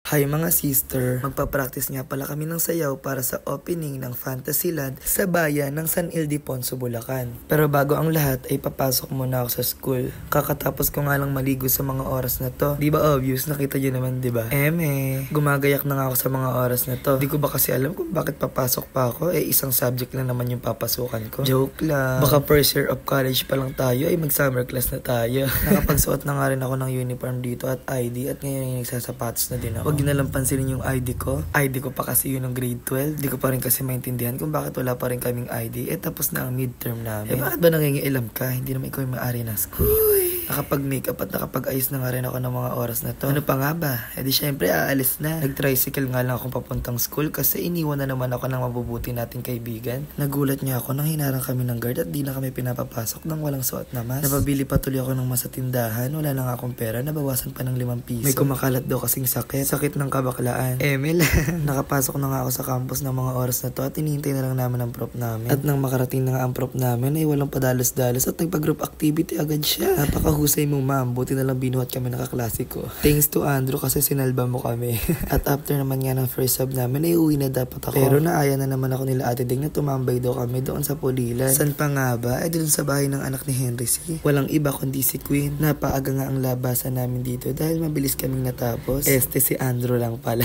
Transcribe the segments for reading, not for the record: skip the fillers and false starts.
Hi mga sister, magpa-practice nga pala kami ng sayaw para sa opening ng Fantasyland sa bayan ng San Ildefonso, Bulacan. Pero bago ang lahat ay papasok muna ako sa school. Kakatapos ko nga lang maligo sa mga oras na to. Di ba obvious? Nakita nyo naman, di ba? Gumagayak na nga ako sa mga oras na to. Di ko ba kasi alam kung bakit papasok pa ako? Isang subject lang naman yung papasukan ko. Joke lang. Baka first year of college pa lang tayo ay mag-summer class na tayo. Nakapagsuot na nga rin ako ng uniform dito at ID at ngayon yung nagsasapatos na din ako. Huwag nalang pansinin yung ID ko. ID ko pa kasi yun ng grade 12. Di ko pa rin kasi maintindihan kung bakit wala pa rin kaming ID. Tapos na ang midterm namin. Bakit ba nangingialam ka? Hindi naman ikaw yung may-ari ng school. Nakapag-makeup at nakapag-ayos na nga rin ako ng mga oras na to. Ano pa nga ba? Di syempre aalis na. Nag-tricycle nga lang akong papuntang school kasi iniwan na naman ako ng mabubuti nating kaibigan. Nagulat niya ako nang hinarang kami ng guard at di na kami pinapapasok nang walang suot na mask. Napabili pa tuloy ako ng mas sa tindahan. Wala na nga akong pera. Nabawasan pa ng 5 piso. May kumakalat daw kasing sakit. Sakit ng kabaklaan. Nakapasok na nga ako sa campus ng mga oras na to at hinihintay na lang namin ang prof namin. At nang makarating na nga ang prof namin ay walang padalos-dalos at nagpa-group activity agad siya. Napakahusay mo ma'am. Buti na lang binuhat kami ng kaklase ko. Thanks to Andrew kasi sinalba mo kami. At after naman nga ng first sub namin ay uwi na dapat ako. Pero naaya na naman ako nila Ate Ding na tumambay daw kami doon sa Pulilan. San pa nga ba? Doon sa bahay ng anak ni Henry C. Walang iba kundi si Queen. Napaaga nga ang labasan namin dito dahil mabilis kaming natapos. Si Andrew lang pala.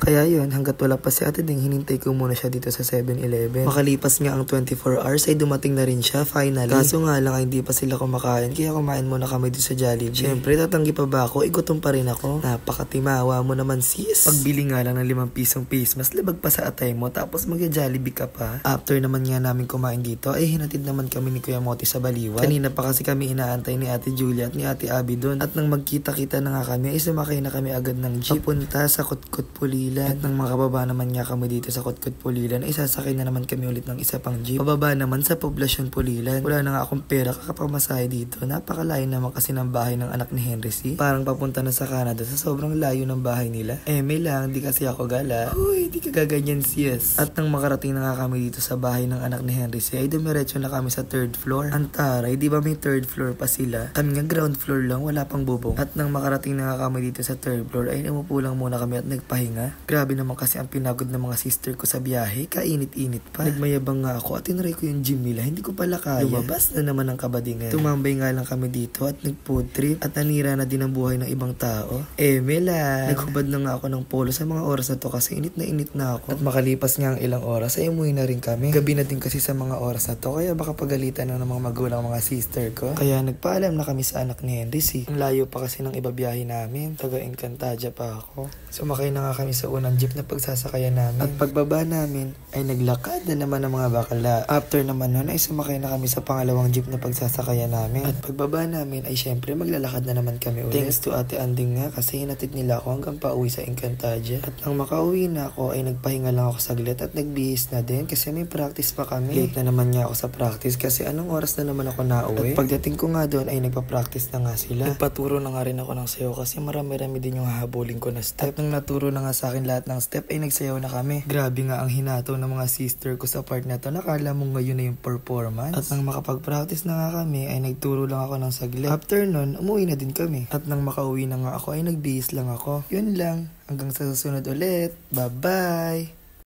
Kaya yun, hanggat wala pa si Ate Ding, hinintay ko muna siya dito sa 7-Eleven. Makalipas nga ang 24 hours ay dumating na rin siya finally. Kaso nga lang ay hindi pa sila kumakain kaya kumain muna kami dito sa Jollibee. Siyempre tatanggi pa ba ako? Gutom pa rin ako. Napakatimawa mo naman sis. Pagbili nga lang ng 5 pisong face mas labag pa sa atay mo tapos magja-Jollibee ka pa. After naman nga namin kumain dito ay hinatid naman kami ni Kuya Moti sa Baliwan. Kanina pa kasi kami inaantay ni Ate Julia at ni Ate Abby doon. At nang magkita-kita na nga kami ay sumakay na kami agad ng jeep papunta sa Kutkut Pulilan. At nang makababa naman nga kami dito sa Kutkut Pulilan ay sasakay na naman kami ulit ng isa pang jeep. Pababa naman sa Poblacion Pulilan. Wala na nga akong pera kakapamasahe dito. Napakalayo naman kasi ng bahay ng anak ni Henry C. Parang papunta na sa Canada sa sobrang layo ng bahay nila. May lang, di kasi ako gala. Uy, di ka gaganyan sis. At nang makarating na nga kami dito sa bahay ng anak ni Henry C ay dumiretso na kami sa 3rd floor. Antaray, di ba may 3rd floor pa sila? Kami nga ground floor lang, wala pang bubong. At nang makarating na nga kami dito sa 3rd floor ay umupo lang muna kami at nagpahinga. Grabe naman kasi ang pinagod ng mga sister ko sa biyahe, kainit-init pa. Nagmayabang nga ako at tinry ko yung gym nila, hindi ko pala kaya. Lumabas na naman ang kabadingan. Tumambay nga lang kami dito at nag-food trip at nanira na din ang buhay ng ibang tao. Naghubad na nga ako ng polo sa mga oras na to kasi init na ako. At makalipas nga ang ilang oras ay umuwi na rin kami. Gabi na din kasi sa mga oras na to kaya baka pagalitan na ng mga magulang mga sister ko. Kaya nagpaalam na kami sa anak ni Henry C. Ang layo pa kasi ng ibabiyahe namin. Taga Encantadia pa ako. Sumakay na nga kami sa unang jeep na pagsasakayan namin. At pagbaba namin ay naglakad na naman ng mga bakla. After naman nun ay sumakay na kami sa pangalawang jeep na pagsasakayan namin. At pagbaba namin ay syempre maglalakad na naman kami ulit. Thanks to Ate Anding nga kasi hinatid nila ako hanggang pauwi sa Encantadia. At nang makauwi na ako ay nagpahinga lang ako saglit at nagbihis na din kasi may practice pa kami. Late na naman nga ako sa practice kasi anong oras na naman ako nauwi. At pagdating ko nga doon ay nagpa-practice na nga sila. Nagpaturo na nga rin ako ng sayo kasi marami-rami din yung hahabulin ko na step. At nang naturo na nga sa akin lahat ng step ay nagsayaw na kami. Grabe nga ang hinataw ng mga sister ko sa part na to. Nakala mo ngayon na yung performance. At nang makapag-practice na nga kami ay nagturo lang ako ng saglit. After nun, umuwi na din kami. At nang makauwi na nga ako ay nagbihis lang ako. Yun lang. Hanggang sa susunod ulit. Bye-bye!